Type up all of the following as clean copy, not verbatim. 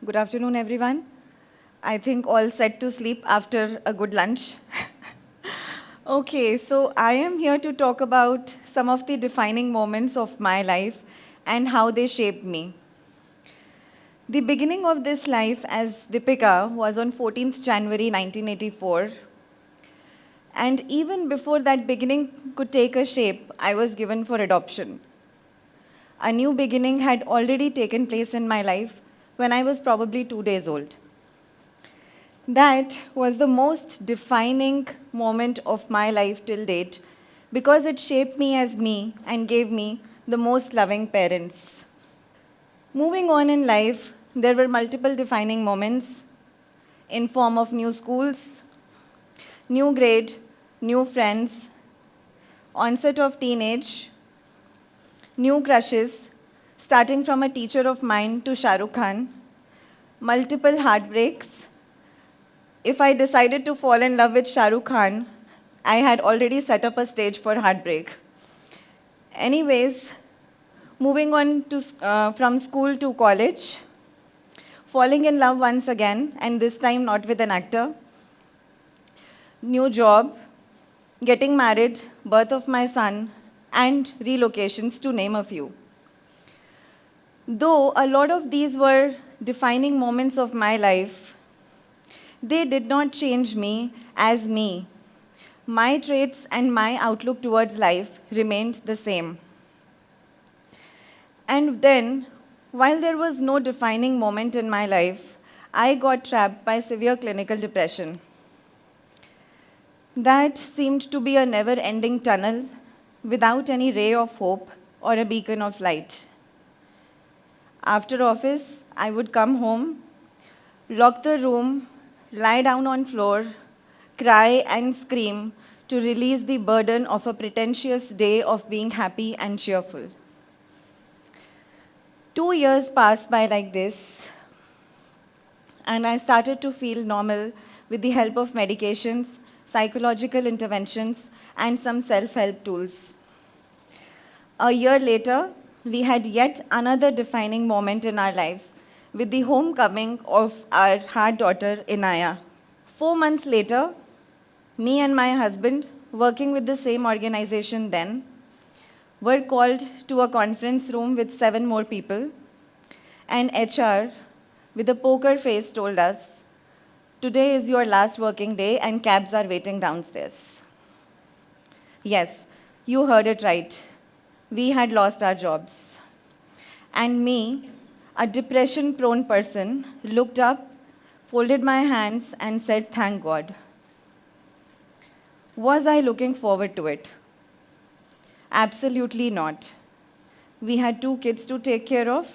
Good afternoon, everyone. I think all set to sleep after a good lunch. Okay, so I am here to talk about some of the defining moments of my life and how they shaped me. The beginning of this life as Deepika was on 14th January 1984. And even before that beginning could take a shape, I was given for adoption. A new beginning had already taken place in my life when I was probably 2 days old. That was the most defining moment of my life till date because it shaped me as me and gave me the most loving parents. Moving on in life, there were multiple defining moments in form of new schools, new grade, new friends, onset of teenage, new crushes, starting from a teacher of mine to Shah Rukh Khan, multiple heartbreaks. If I decided to fall in love with Shah Rukh Khan, I had already set up a stage for heartbreak. Anyways, moving on to, from school to college, falling in love once again, and this time not with an actor, new job, getting married, birth of my son, and relocations, to name a few. Though a lot of these were defining moments of my life, they did not change me as me. My traits and my outlook towards life remained the same. And then, while there was no defining moment in my life, I got trapped by severe clinical depression. That seemed to be a never-ending tunnel without any ray of hope or a beacon of light. After office, I would come home, lock the room, lie down on floor, cry and scream to release the burden of a pretentious day of being happy and cheerful. 2 years passed by like this, and I started to feel normal with the help of medications, psychological interventions, and some self-help tools. A year later, we had yet another defining moment in our lives with the homecoming of our heart daughter, Inaya. 4 months later, me and my husband, working with the same organization then, were called to a conference room with 7 more people, and HR, with a poker face, told us, "Today is your last working day and cabs are waiting downstairs." Yes, you heard it right. We had lost our jobs. And me, a depression-prone person, looked up, folded my hands, and said, "Thank God." Was I looking forward to it? Absolutely not. We had 2 kids to take care of,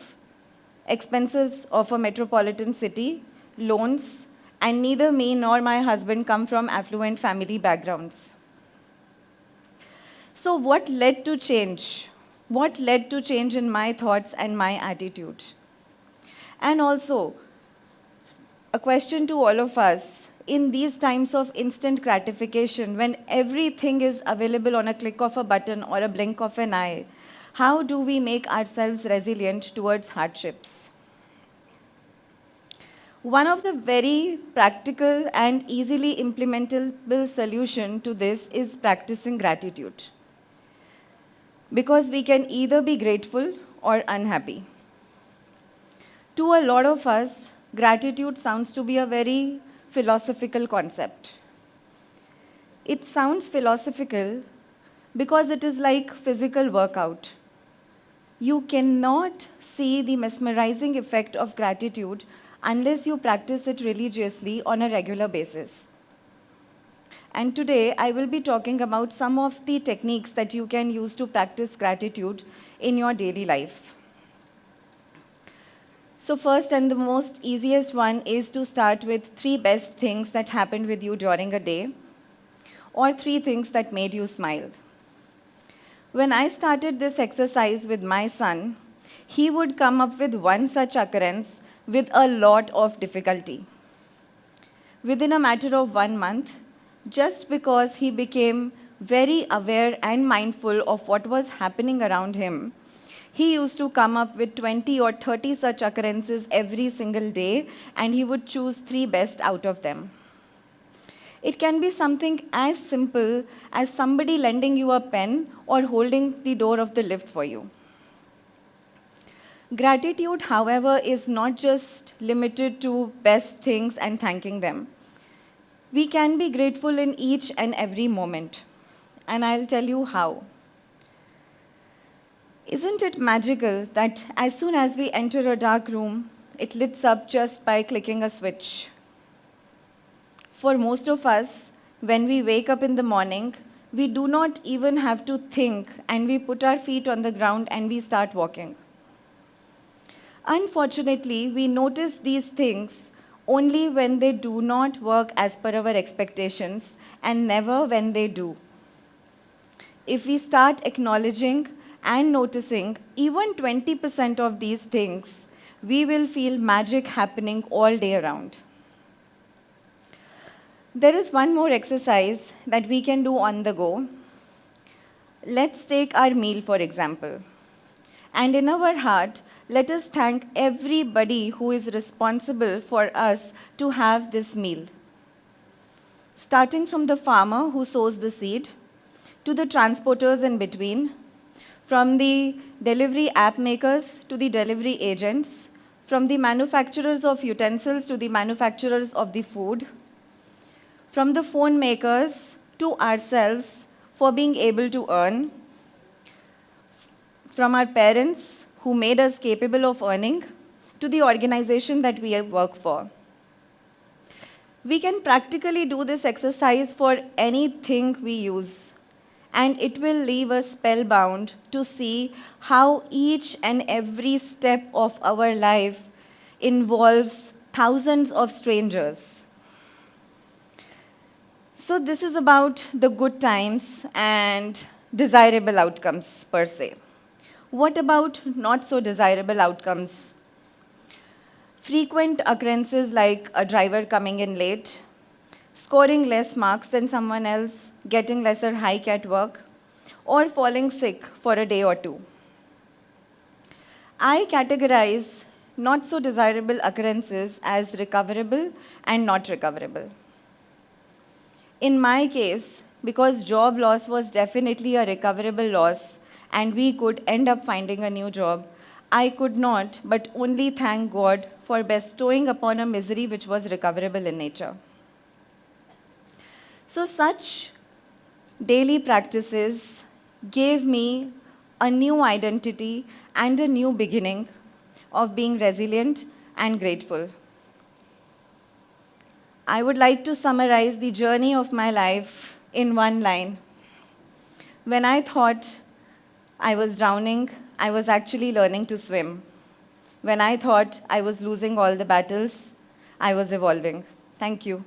expenses of a metropolitan city, loans, and neither me nor my husband come from affluent family backgrounds. So what led to change? What led to change in my thoughts and my attitude? And also, a question to all of us, in these times of instant gratification, when everything is available on a click of a button or a blink of an eye, how do we make ourselves resilient towards hardships? One of the very practical and easily implementable solution to this is practicing gratitude. Because we can either be grateful or unhappy. To a lot of us, gratitude sounds to be a very philosophical concept. It sounds philosophical because it is like physical workout. You cannot see the mesmerizing effect of gratitude unless you practice it religiously on a regular basis. And today, I will be talking about some of the techniques that you can use to practice gratitude in your daily life. So first and the most easiest one is to start with 3 best things that happened with you during a day, or 3 things that made you smile. When I started this exercise with my son, he would come up with one such occurrence with a lot of difficulty. Within a matter of 1 month, just because he became very aware and mindful of what was happening around him, He used to come up with 20 or 30 such occurrences every single day, and he would choose 3 best out of them. It can be something as simple as somebody lending you a pen or holding the door of the lift for you. Gratitude, however, is not just limited to best things and thanking them. We can be grateful in each and every moment, and I'll tell you how. Isn't it magical that as soon as we enter a dark room, it lights up just by clicking a switch? For most of us, when we wake up in the morning, we do not even have to think, and we put our feet on the ground and we start walking. Unfortunately, we notice these things only when they do not work as per our expectations, and never when they do. If we start acknowledging and noticing even 20% of these things, we will feel magic happening all day around. There is one more exercise that we can do on the go. Let's take our meal, for example. And in our heart, let us thank everybody who is responsible for us to have this meal. Starting from the farmer who sows the seed, to the transporters in between, from the delivery app makers to the delivery agents, from the manufacturers of utensils to the manufacturers of the food, from the phone makers to ourselves for being able to earn, from our parents who made us capable of earning, to the organization that we work for. We can practically do this exercise for anything we use, and it will leave us spellbound to see how each and every step of our life involves thousands of strangers. So this is about the good times and desirable outcomes per se. What about not so desirable outcomes? Frequent occurrences like a driver coming in late, scoring less marks than someone else, getting lesser hike at work, or falling sick for a day or two. I categorize not so desirable occurrences as recoverable and not recoverable. In my case, because job loss was definitely a recoverable loss, and we could end up finding a new job, I could not but only thank God for bestowing upon a misery which was recoverable in nature. So such daily practices gave me a new identity and a new beginning of being resilient and grateful. I would like to summarize the journey of my life in one line. When I thought I was drowning, I was actually learning to swim. When I thought I was losing all the battles, I was evolving. Thank you.